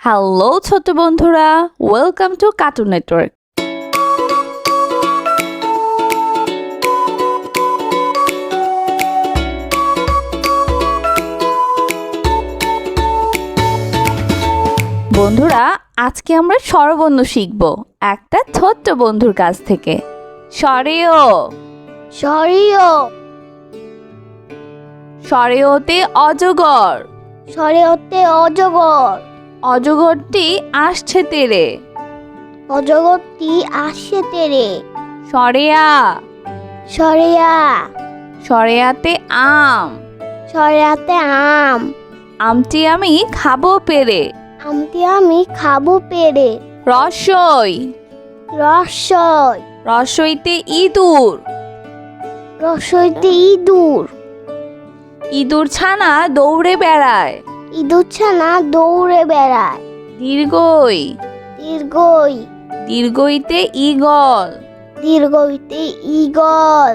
Hello ছোট বন্ধুরা, welcome to cartoon network. বন্ধুরা, আজকে আমরা স্বরবর্ণ শিখব একটা ছোট্ট বন্ধুর কাছ থেকে। সরেও সরেও সরেওতে অজগর, সরেওতে অজগর, অজগরটি আসছে তেরে। অজগরটি আসছে তেরে। সরেয়া সরেয়া সরেয়াতে আম, সরেয়াতে আম, আমটি আমি খাবো পেরে। আমটি আমি খাবো পেরে। রসই রসই রসইতে ইঁদুর, রসইতে ইঁদুর, ইঁদুর ছানা দৌড়ে বেড়ায়। ইঁদুর ছানা দৌড়ে বেড়ায়। দীর্ঘই দীর্ঘই দীর্ঘইতে ঈগল, দীর্ঘইতে ঈগল,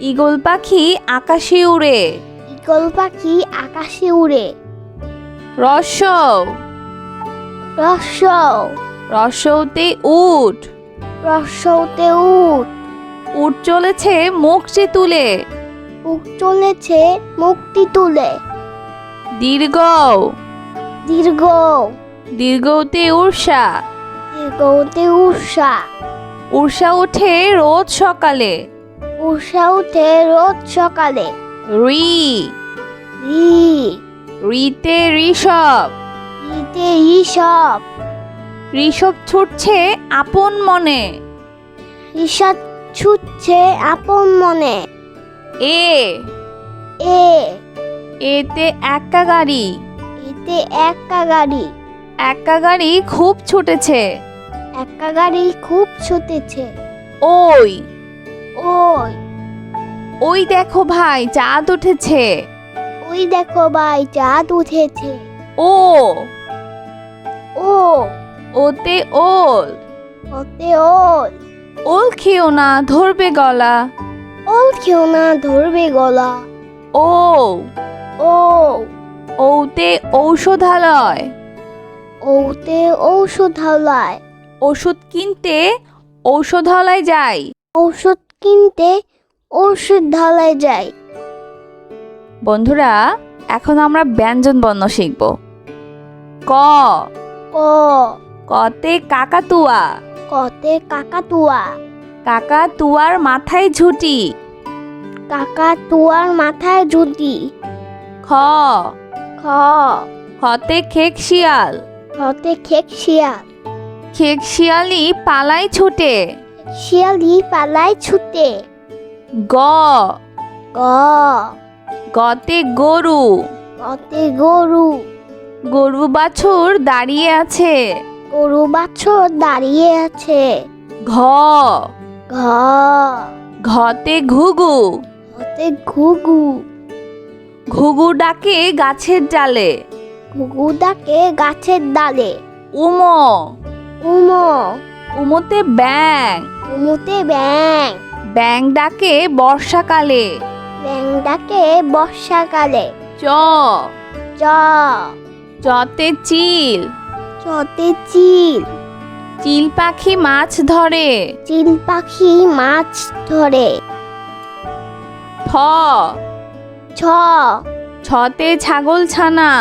ঈগল পাখি আকাশে উড়ে। ঈগল পাখি আকাশে উড়ে। রসৌ রসৌ রসৌতে উট, রসৌতে উট, উট চলেছে মুখটি তুলে। বুক চলেছে মুক্তি তুলে। দীর্ঘ দীর্ঘ দীর্ঘতে উর্ষা, দীর্ঘতে উষা, উর্ষা ওঠে রোজ সকালে। উষা উঠে রোজ সকালে। রি রি রিতে ঋষভ, রিতে ঋষভ, ঋষভ ছুটছে আপন মনে। ঋষভ ছুটছে আপন মনে। এ এ এতে এক্কা গাড়ি, এতে একা গাড়ি, এক্কা গাড়ি খুব ছুটেছে। একা গাড়ি খুব ছুটেছে। ওই ওই ওই দেখো ভাই চাঁদ উঠেছে। ওই দেখো ভাই চাঁদ উঠেছে। ও ও ওতে ওল, ওতে ওল, ওল খেও না ধরবে গলা। ওল খেও না ধরবে গলা। ও ও ওতে ঔষধালয়, ওতে ঔষধালয়, ওষুধ কিনতে ঔষধালয় যাই। ঔষধ কিনতে ঔষধালয় যায়। বন্ধুরা, এখন আমরা ব্যঞ্জন বর্ণ শিখব। ক ক কতে কাকাতুয়া, কতে কাকাতুয়া, কাকাতুয়ার মাথায় ঝুঁটি। কাকাতুয়ার মাথায় জুতি। খ খ খতে খেক শিয়াল, খতে খেক শিয়াল, খেক শিয়ালি পালাই ছুটে। শিয়ালি পালায় ছুটে। গ গ গতে গরু, গতে গরু, গরু বাছুর দাঁড়িয়ে আছে। গরু বাছুর দাঁড়িয়ে আছে। ঘ ঘ ঘতে ঘুঘু, ঘতে ঘুঘু, ঘুঘু ডাকে গাছের ডালে। ঘুঘু ডাকে গাছের ডালে। উম উমো উমতে ব্যাং, উমুতে ব্যাং, ব্যাং ডাকে বর্ষাকালে। ব্যাং ডাকে বর্ষাকালে। চ চ চতে চিল, চতে চিল, চিল পাখি মাছ ধরে। চিল পাখি মাছ ধরে। ঠ ছ ছতে ছাগল ছানা,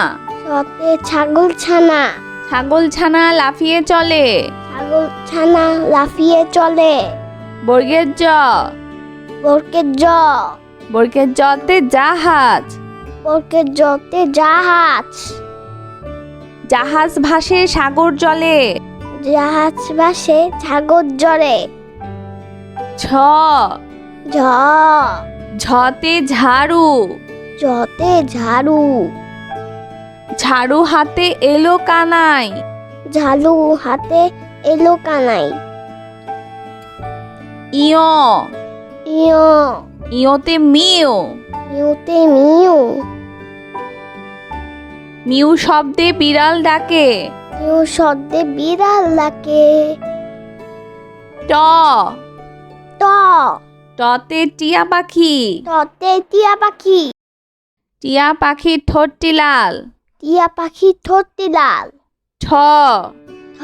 ছতে ছাগল ছানা, ছাগল ছানা লাফিয়ে চলে। ছাগল ছানা লাফিয়ে চলে। বর্গের জ বরকের জ বর্গের জতে জাহাজ, বরকের জতে জাহাজ, জাহাজ ভাসে সাগর জলে। জাহাজ ভাসে সাগর জলে। ছ ঝ ঝতে ঝাড়ু, জতে ঝাড়ু, ঝাড়ু হাতে এলো কানাই। ঝাড়ু হাতে এলো কানাই। ইয় ইয় ইয়তে মিউ, মিউতে মিউ, মিউ শব্দে বিড়াল ডাকে। মিউ শব্দে বিড়াল ডাকে। ট ট টতে টিয়া পাখি, টতে টিয়া পাখি, টিয়া পাখির ঠোঁটটি লাল। টিয়া পাখির ঠোঁটটি লাল। ঠ ঠ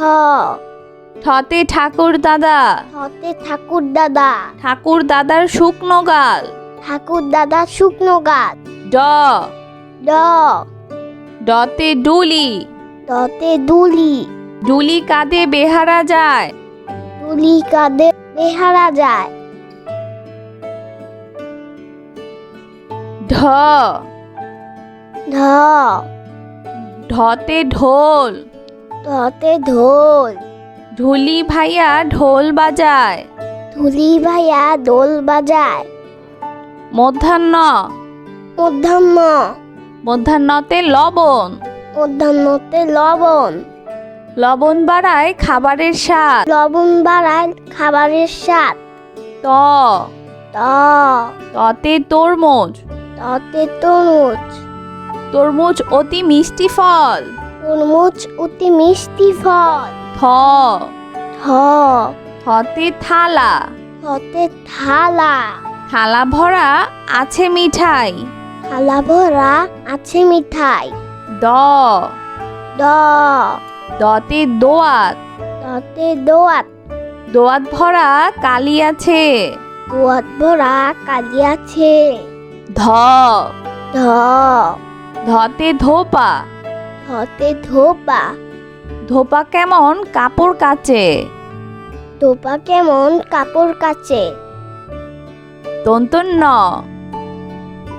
ঠতে ঠাকুর দাদা ঠতে ঠাকুর দাদা ঠাকুর দাদার শুকনো গাল ঠাকুর দাদা শুকনো গাছ ড ড ডতে ডুলি ডতে দুলি ডুলি কাঁধে বেহারা যায় দুলি কাঁধে বেহারা যায় ঢ ঢ ঢতে ঢোল ঢতে ঢোল ঢুলি ভাইয়া ঢোল বাজায় ধুলি ভাইয়া দোল বাজায় মধ্যাহ্ন মধ্যাহ্ন মধ্যাহ্নতে লবণ মধ্যাহ্নতে লবণ লবণ বাড়ায় খাবারের স্বাদ লবণ বাড়ায় খাবারের স্বাদ ত ত ততে তরমুজ ততে তরমুজ তরমুজ অতি মিষ্টি ফল তরমুজ অতি মিষ্টি ফল থ থ থতে থালা থতে থালা থালা ভরা আছে মিঠাই থালা ভরা আছে মিঠাই দ দ দতে দোয়াত দতে দোয়াত দোয়াত ভরা কালি আছে দোয়াত ভরা কালি আছে ধ ধ ধতে ধোপা ধতে ধোপা ধোপা কেমন কাপড় কাচে ধোপা কেমন কাপড় কাচে দন্তন্য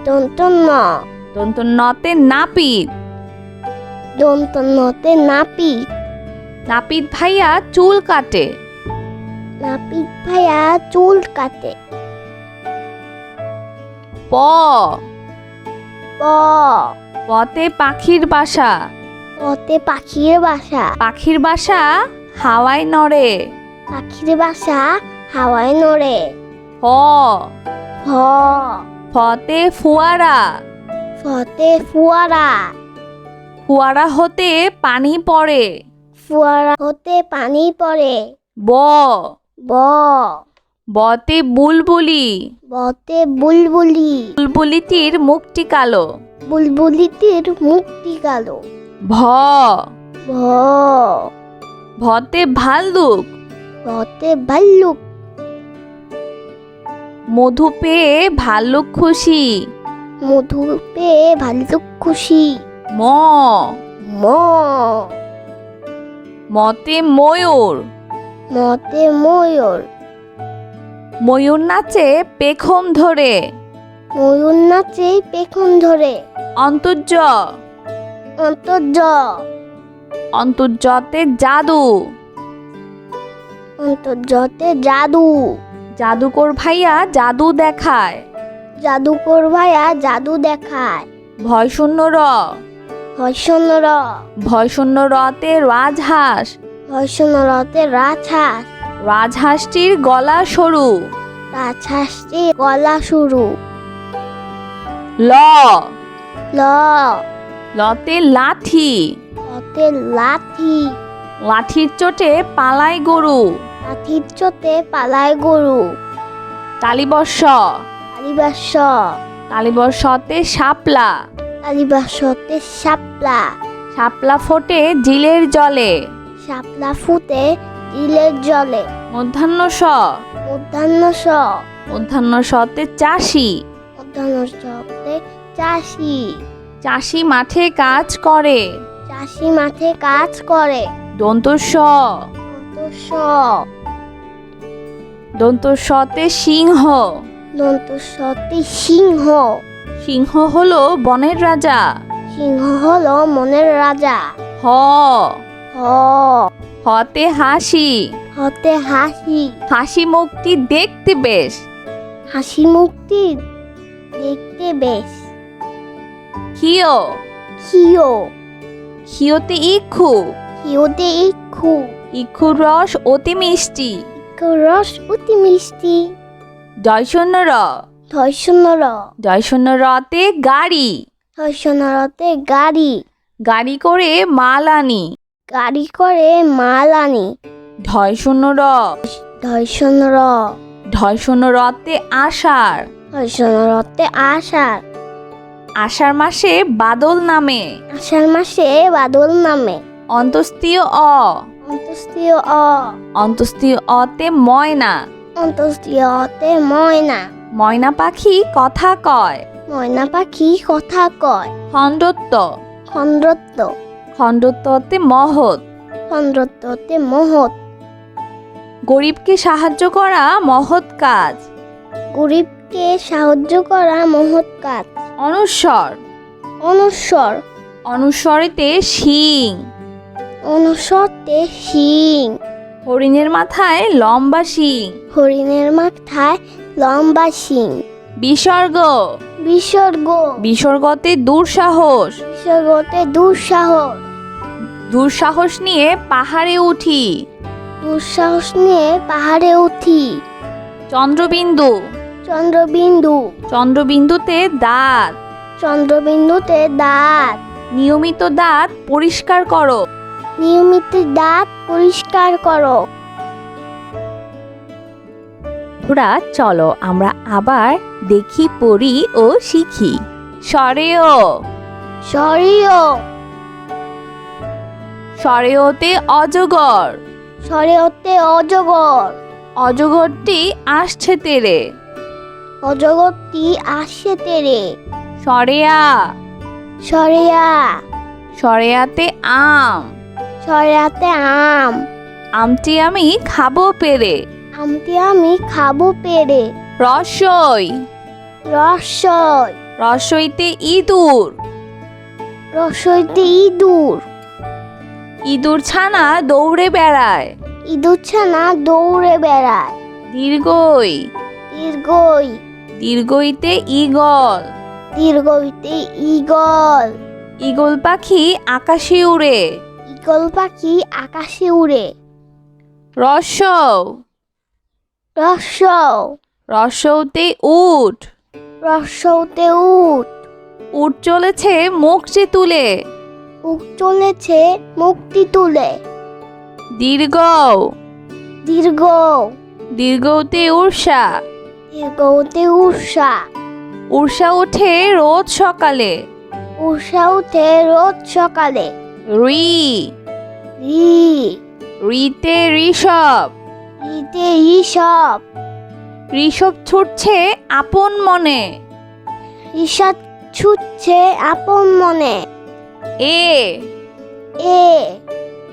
দন্তন্য দন্তন্যতে নাপিত দন্তন্যতে নাপিত নাপিত ভাইয়া চুল কাটে নাপিত ভাইয়া চুল কাটে প প পতে পাখির বাসা পতে পাখির বাসা পাখির বাসা হাওয়ায় নড়ে পাখির বাসা হাওয়ায় নড়ে ফ ফ ফতে ফুয়ারা ফতে ফুয়ারা ফুয়ারা হতে পানি পড়ে ফুয়ারা হতে পানি পড়ে ব ব বতে বুলবুলি বতে বুলবুলি বুলবুলিটির মুখটি কালো বুলবুলিটির মুক্তি কালো ভ ভ ভতে ভাল্লুক ভতে ভাল্লুক মধু পেয়ে ভাল্লুক খুশি মধু পেয়ে ভাল্লুক খুশি ম ম মতে ময়ূর মতে ময়ূর ময়ূর নাচে পেখম ধরে ময়ূর নাচে পেখম ধরে অন্তর্য অন্তর্য অন্তর্যতে জাদু অন্তর্যতে জাদু জাদুকর ভাইয়া জাদু দেখায় জাদুকর ভাইয়া জাদু দেখায় ভয়শূন্য র ভয়শূন্য র ভয়শূন্য রতে রাজহাঁস ভয়শূন্য রতে রাজহাঁস রাজহাঁসটির গলা সরু রাজহাঁসটি গলা শুরু ল ল লতে লাঠি লতে লাঠি লাঠির চোটে পালায় গরু লাঠির চোটে পালায় গরু তালিবর্ষ কালিবাস তালিবর্ষতে শাপলা কালিবাসতে শাপলা শাপলা ফোটে জিলের জলে শাপলা ফুটে ইলের জলে মধ্যাহ্ন স মধ্যাহ্ন স মধ্যাহ্ন সতে চাষি মধ্যাহ্ন সতে চাষি চাষি মাঠে কাজ করে চাষি মাঠে কাজ করে দন্ত স স দন্ত সতে সিংহ দন্ত সতে সিংহ সিংহ হলো বনের রাজা সিংহ হলো মনের রাজা হ হ হতে হাসি হতে হাসি হাসি মুখটি দেখতে বেশ হাসি মুক্তি দেখতে বেশ ক্ষিয় ক্ষিয় ক্ষিয়তে ইক্ষু ক্ষিয়তে ইক্ষু ইক্ষুর রস অতি মিষ্টি রস অতি মিষ্টি জয়শূন্য র ধৈর্যন্য র জয়শূন্য রতে গাড়ি ধৈর্যন্য রতে গাড়ি গাড়ি করে মাল আনি গাড়ি করে মাল আনি ঢয়শূন্য র ধৈর্যন্য র ঢয়শূন্য রতে আষাঢ় ধৈর্যন্য রতে আষাঢ় আষাঢ় মাসে বাদল নামে আষাঢ় মাসে বাদল নামে অন্তস্তীয় অ। অন্তস্তীয় অ। অন্তস্তীয় অতে ময়না। অন্তস্তীয় অতে ময়না। ময়না পাখি কথা কয়। ময়না পাখি কথা কয়। খণ্ডত্ব। খণ্ডত্ব। খণ্ডত্বতে মহৎ। খণ্ডত্বতে মহৎ। গরিবকে সাহায্য করা মহৎ কাজ। গরিবকে সাহায্য করা মহৎ কাজ। অনুস্বর। অনুস্বর। অনুস্বরেতে শিং। অনুস্বরতে শিং। হরিণের মাথায় লম্বা শিং। হরিণের মাথায় লম্বা শিং। বিসর্গ। বিসর্গ। বিসর্গতে দুঃসাহস। বিসর্গতে দুঃসাহস। দুঃসাহস নিয়ে পাহাড়ে উঠি। দুঃসাহস নিয়ে পাহাড়ে উঠি। চন্দ্রবিন্দু। চন্দ্রবিন্দু। চন্দ্রবিন্দুতে দাঁত। চন্দ্রবিন্দুতে দাঁত। নিয়মিত দাঁত পরিষ্কার করো। নিয়মিত দাঁত পরিষ্কার করো। বন্ধুরা চলো আমরা আবার দেখি, পড়ি ও শিখি। সরেও। সরেও। সরেওতে অজগর। সরেওতে অজগর। অজগরটি আসছে তেরে। অজগরটি আসছে তেরে। সরেয়া। সরেয়া। সরেয়াতে আম। সরেয়াতে আম। আমটি আমি খাবো পেরে। আমটি আমি খাবো পেরে। রসই। রসই। রসইতে ইঁদুর। রসইতে ইঁদুর। ইঁদুর ছানা দৌড়ে বেড়ায়। ইঁদুর ছানা দৌড়ে বেড়ায়। দীর্ঘই। দীর্ঘই। দীর্ঘইতে ঈগল। দীর্ঘইতে ঈগল। ঈগল পাখি আকাশে উড়ে। ঈগল পাখি আকাশে উড়ে। রসৌ। রসৌ। রসৌতে উট। রসৌতে উট। উট চলেছে মুখটি তুলে। উট চলেছে মুক্তি তুলে। দীর্ঘ। দীর্ঘ। দীর্ঘতে উর্ষা। দীর্ঘতে উষা। উর্ষা ওঠে রোজ সকালে। উষা উঠে রোজ সকালে। রি। রি। রিতে ঋষভ। রিতে ঋষভ। ঋষভ ছুটছে আপন মনে। ঋষভ ছুটছে আপন মনে। এ। এ।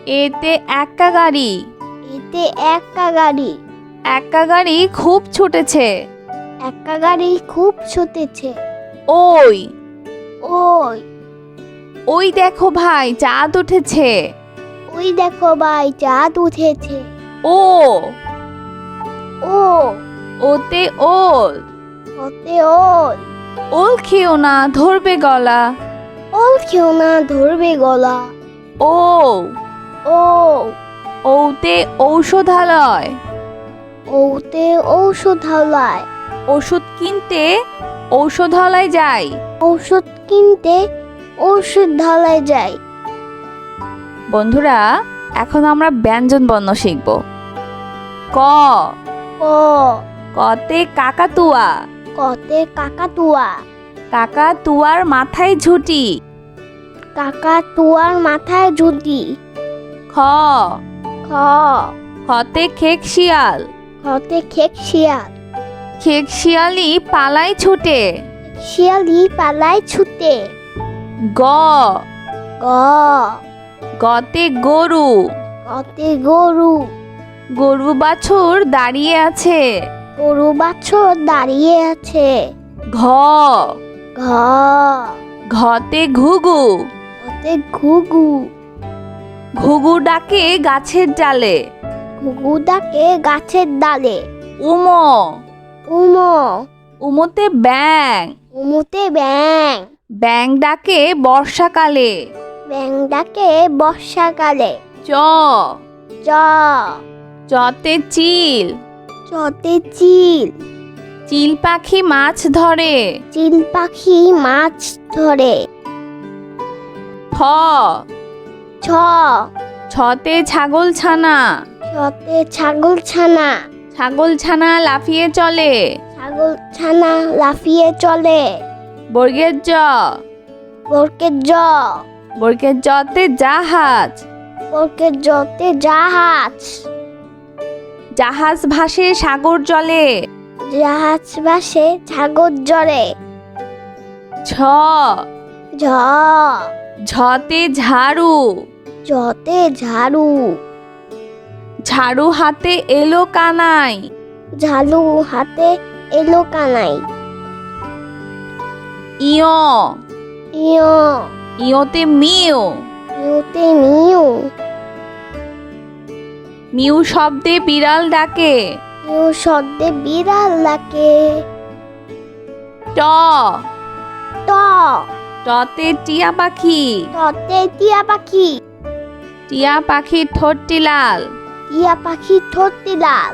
এতে এক্কা গাড়ি। এতে একা গাড়ি। এক্কা গাড়ি খুব ছুটেছে। একা গাড়ি খুব ছুটেছে। ওই। ওই। ওই দেখো ভাই চাঁদ উঠেছে। ওই দেখো ভাই চাঁদ উঠেছে। ও। ও। ওতে ওল। ওতে ওল। ওল খেও না ধরবে গলা। ওল খেও না ধরবে গলা। ও। ও। ওতে ঔষধালয়। ওতে ঔষধালয়। ওষুধ কিনতে ঔষধালয় যাই। ঔষধ কিনতে ঔষধালয় যাই। বন্ধুরা এখন আমরা ব্যঞ্জন বর্ণ শিখব। ক। ক। কতে কাকাতুয়া। কতে কাকাতুয়া। কাকাতুয়ার মাথায় ঝুঁটি। কাকাতুয়ার মাথায় ঝুঁটি। খ। খ। খতে খেক শিয়াল। খতে খেক শিয়াল। খেক শিয়ালি পালায় ছুটে। শিয়ালি পালায় ছুটে। গ। গ। গতে গরু। গতে গরু। গরু বাছুর দাঁড়িয়ে আছে। গরু বাছুর দাঁড়িয়ে আছে। ঘ। ঘ। ঘতে ঘুঘু। ঘতে ঘুঘু। ঘুঘু ডাকে গাছের ডালে। ঘুঘু ডাকে গাছের ডালে। উমো। উমো। উমোতে ব্যাং। উমুতে ব্যাং। ব্যাং ডাকে বর্ষাকালে। ব্যাং ডাকে বর্ষাকালে। চ। চ। চতে চিল। চতে চিল। চিল পাখি মাছ ধরে। চিল পাখি মাছ ধরে। ছ। ছ। ছতে ছাগল ছানা। ছতে ছাগল ছানা। ছাগল ছানা লাফিয়ে চলে। ছাগল ছানা লাফিয়ে চলে। বর্গের জ। বর্গের জ। বর্গের জতে জাহাজ। সম্পর্কের জতে জাহাজ। জাহাজ ভাসে সাগর জলে। জাহাজ ভাসে সাগর জলে। ঝ ঝ ঝতে ঝাড়ু। জতে ঝাড়ু। ঝাড়ু হাতে এলো কানাই। ঝাড়ু হাতে এলো কানাই। ইয় ইয় ইয়তে মিউ। মিউতে মিউ। মিউ শব্দে বিড়াল ডাকে। মিউ শব্দে বিড়াল ডাকে। ট ট টতে টিয়া পাখি। টতে টিয়া পাখি। টিয়া পাখির ঠোঁটটি লাল। টিয়া পাখি ঠোঁটটি লাল।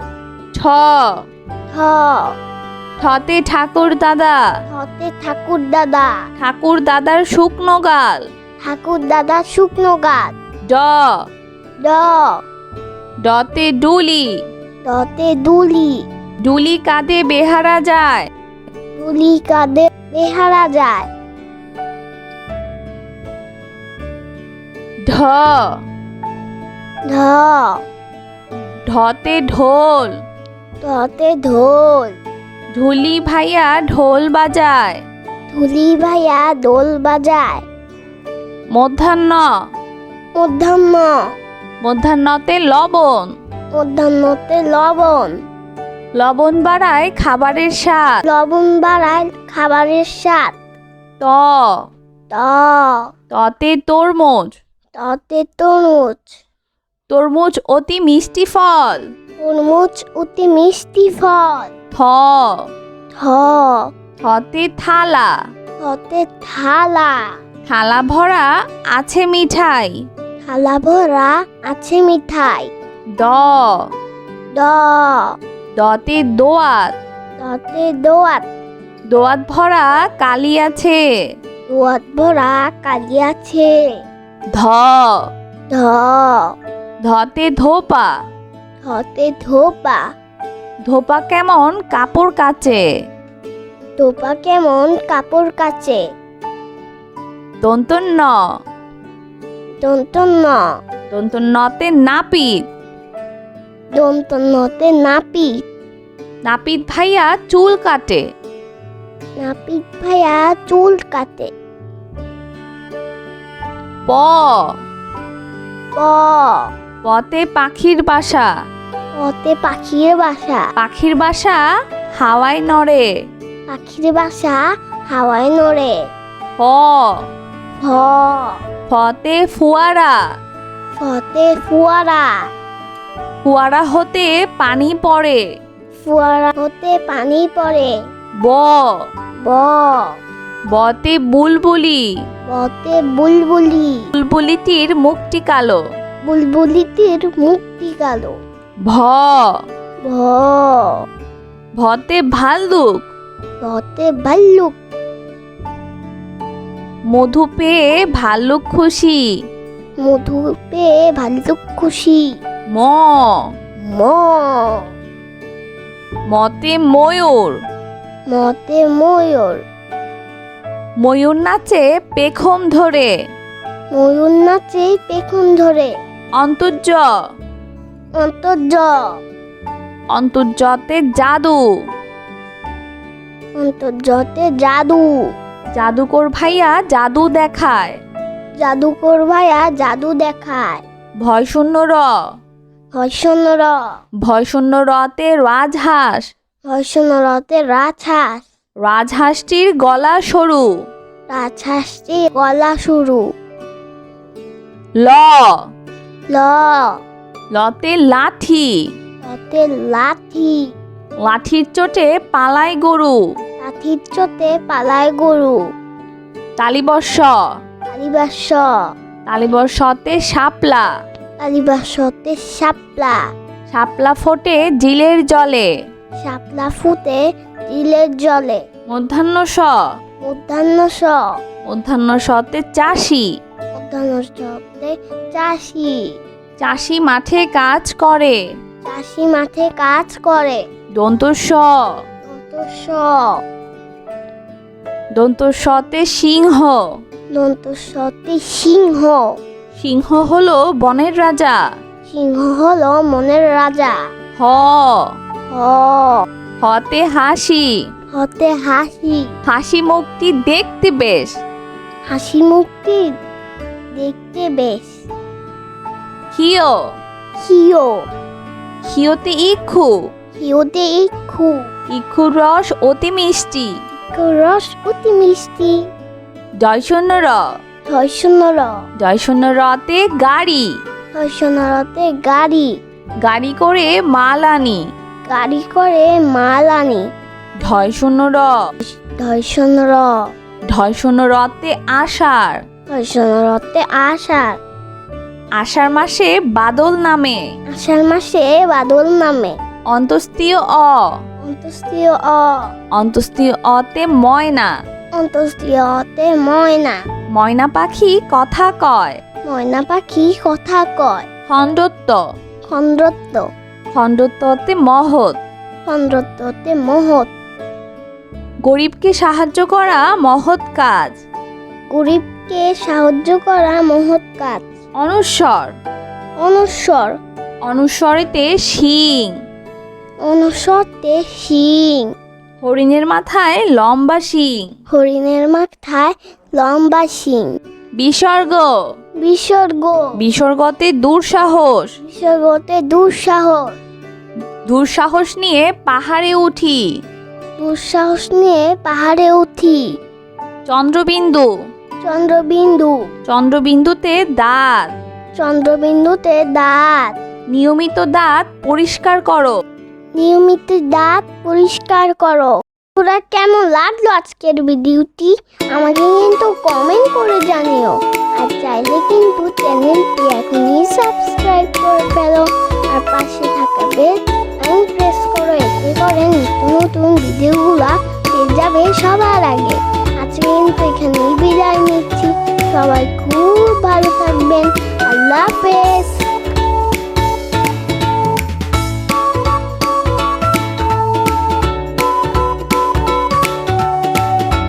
ঠ ঠ ঠতে ঠাকুর দাদা। ঠতে ঠাকুর দাদা। ঠাকুর দাদার শুকনো গাল। ঠাকুর দাদা শুকনো গাছ। ড ড ডতে ডুলি। ডতে দুলি। ডুলি কাঁধে বেহারা যায়। দুলি কাঁধে বেহারা যায়। ঢ ঢ ঢতে ঢোল। ঢতে ঢোল। ঢুলি ভাইয়া ঢোল বাজায়। ধুলি ভাইয়া দোল বাজায়। মধ্যাহ্ন মধ্যাহ্ন মধ্যাহ্নতে লবণ। মধ্যাহ্নতে লবণ। লবণ বাড়ায় খাবারের স্বাদ। লবণ বাড়ায় খাবারের স্বাদ। ত ত ততে তরমুজ। ততে তরমুজ। তরমুজ অতি মিষ্টি ফল। তরমুজ অতি মিষ্টি ফল। থ থ থতে থালা। থতে থালা। থালা ভরা আছে মিঠাই। থালা ভরা আছে মিঠাই। দ দ দতে দোয়াত। দতে দোয়াত। দোয়াত ভরা কালি আছে। দোয়াত ভরা কালি আছে। ধ ধ ধতে ধোপা। ধতে ধোপা। ধোপা কেমন কাপড় কাচে। ধোপা কেমন কাপড় কাচে। দন্তন্য দন্তন্য দন্তন্যতে নাপিত। দন্তন্যতে নাপিত। নাপিত ভাইয়া চুল কাটে। নাপিত ভাইয়া চুল কাটে। প প পতে পাখির বাসা। পতে পাখির বাসা। পাখির বাসা হাওয়ায় নড়ে। পাখির বাসা হাওয়ায় নড়ে। ফ ফ ফতে ফুয়ারা। ফতে ফুয়ারা। ফুয়ারা হতে পানি পড়ে। ফুয়ারা হতে পানি পড়ে। ব ব বতে বুলবুলি। বতে বুলবুলি। বুলবুলিটির মুখটি কালো। বুলবুলিটির মুক্তি কালো। ভ ভ ভতে ভাল্লুক। ভতে ভাল্লুক। মধু পেয়ে ভাল্লুক খুশি। মধু পেয়ে ভাল্লুক খুশি। ম ম মতে ময়ূর। মতে ময়ূর। ময়ূর নাচে পেখম ধরে। ময়ূর নাচে পেখম ধরে। অন্তর্য অন্তর্য অন্তর্যতে জাদু। অন্তর্যতে জাদু। জাদুকর ভাইয়া জাদু দেখায়। জাদুকর ভাইয়া জাদু দেখায়। ভয়শূন্য র ভয়শূন্য র ভয়শূন্য রতে রাজহাঁস। ভয়শূন্য রতে রাজহাঁস। রাজহাঁসটির গলা সরু। রাজহাঁসটি গলা সরু। ল ল লতে লাঠি। লতে লাঠি। লাঠির চোটে পালায় গরু। লাঠির চোটে পালায় গরু। তালিবর্ষ তালিবাস্য। তালিবর্ষতে শাপলা। তালিবাস্যতে শাপলা। শাপলা ফোটে জিলের জলে। শাপলা ফুটে চিলের জলে। মধ্যাহ্ন স মধ্যাহ্ন স মধ্যাহ্ন সতে চাষি। মধ্যাহ্ন শব্দে চাষি। চাষি মাঠে কাজ করে। চাষি মাঠে কাজ করে। দন্ত স স দন্ত সতে সিংহ। দন্ত সতে সিংহ। সিংহ হলো বনের রাজা। সিংহ হলো মনের রাজা। হ, হ, হতে হাসি। হতে হাসি। হাসি মুখটি দেখতে বেশ। হাসি মুখটি দেখতে বেশ। হিয়, হিও, হিয়তে ইক্ষু। হিওতে ইক্ষু। ইক্ষুর রস অতি মিষ্টি। ইক্ষুর রস অতি মিষ্টি। জয়শূন্য র, ধর্ষণ র। জয়শূন্য রতে গাড়ি। ধর্ষণ রতে গাড়ি। গাড়ি করে মাল আনি। গাড়ি করে মাল আনি। ঢয়শূন্য র, ধর্ষণ র। ঢয়শূন্য রতে আষাঢ়। ধর্ষণ রতে আষাঢ়। আষাঢ় মাসে বাদল নামে। আষাঢ় মাসে বাদল নামে। অন্তস্তীয় অ, অন্তস্তীয় অ। অন্তস্তীয় অতে ময়না। অন্তস্তীয় অতে ময়না। ময়না পাখি কথা কয়। ময়না পাখি কথা কয়। খণ্ডত্ব, খণ্ডত্ব। খণ্ডত্বতে মহৎ। খণ্ডত্বতে মহৎ। গরিবকে সাহায্য করা মহৎ কাজ। গরিবকে সাহায্য করা মহৎ কাজ। অনুস্বর, অনুস্বর। অনুস্বরেতে শিং। অনুস্বরতে শিং। হরিণের মাথায় লম্বা শিং। হরিণের মাথায় লম্বা শিং। বিসর্গ, বিসর্গ। বিসর্গতে দুঃসাহস। বিসর্গতে দুঃসাহস। দুঃসাহস নিয়ে পাহাড়ে উঠি। দুঃসাহস নিয়ে পাহাড়ে উঠি। চন্দ্রবিন্দু, চন্দ্রবিন্দু। চন্দ্রবিন্দুতে দাঁত। চন্দ্রবিন্দুতে দাঁত। নিয়মিত দাঁত পরিষ্কার করো। নিয়মিত দাঁত পরিষ্কার করো। তোরা কেমন লাগলো আজকের ভিডিওটি আমাকে কিন্তু কমেন্ট করে জানিও। আর চাইলে কিন্তু চ্যানেলটি এখনই সাবস্ক্রাইব করে ফেলো। আর পাশে থাকা বেল আইকন প্রেস করো, এতে করে নিত্য নতুন ভিডিওগুলো পেয়ে যাবে সবার আগে। আজকে কিন্তু এখানেই বিদায় নিচ্ছি। সবাই খুব